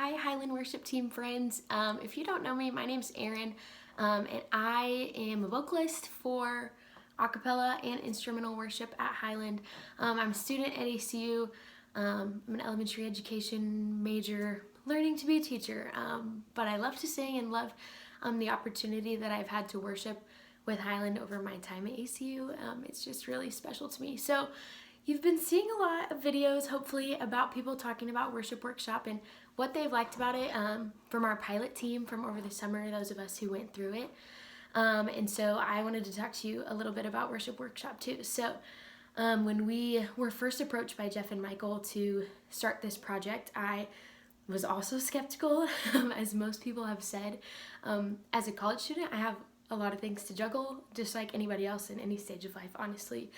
Hi Highland worship team friends. If you don't know me, my name's Erin, and I am a vocalist for a cappella and instrumental worship at Highland. I'm a student at ACU. I'm an elementary education major, learning to be a teacher, but I love to sing and love the opportunity that I've had to worship with Highland over my time at ACU. It's just really special to me. So you've been seeing a lot of videos, hopefully, about people talking about Worship Workshop and what they've liked about it from our pilot team from over the summer, those of us who went through it. And so I wanted to talk to you a little bit about Worship Workshop too. So when we were first approached by Jeff and Michael to start this project, I was also skeptical, as most people have said. As a college student, I have a lot of things to juggle, just like anybody else in any stage of life, honestly.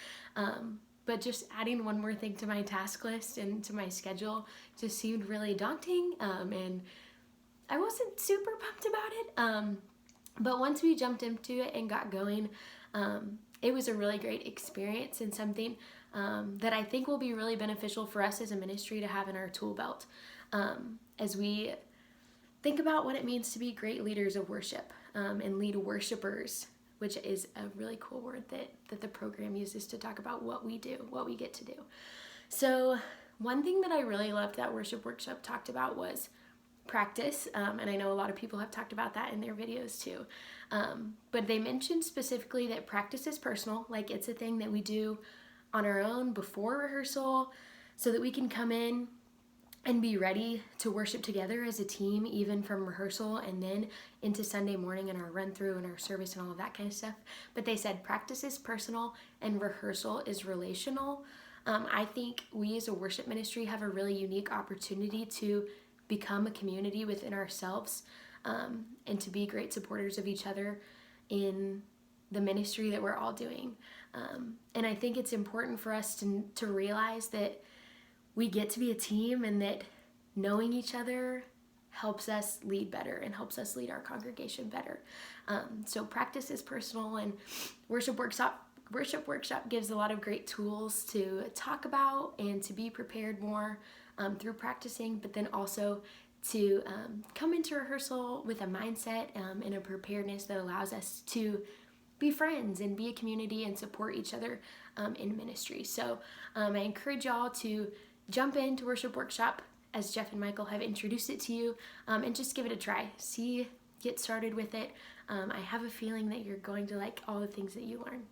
But just adding one more thing to my task list and to my schedule just seemed really daunting, and I wasn't super pumped about it. But once we jumped into it and got going, it was a really great experience and something that I think will be really beneficial for us as a ministry to have in our tool belt as we think about what it means to be great leaders of worship and lead worshipers, which is a really cool word that the program uses to talk about what we do, what we get to do. So one thing that I really loved that Worship Workshop talked about was practice, and I know a lot of people have talked about that in their videos too. But they mentioned specifically that practice is personal, like it's a thing that we do on our own before rehearsal so that we can come in and be ready to worship together as a team, even from rehearsal and then into Sunday morning and our run through and our service and all of that kind of stuff. But they said practice is personal and rehearsal is relational. I think we as a worship ministry have a really unique opportunity to become a community within ourselves and to be great supporters of each other in the ministry that we're all doing. And I think it's important for us to realize that we get to be a team and that knowing each other helps us lead better and helps us lead our congregation better. So practice is personal, and Worship Workshop gives a lot of great tools to talk about and to be prepared more through practicing, but then also to come into rehearsal with a mindset and a preparedness that allows us to be friends and be a community and support each other in ministry. So I encourage y'all to jump into Worship Workshop as Jeff and Michael have introduced it to you, and just give it a try. Get started with it. I have a feeling that you're going to like all the things that you learn.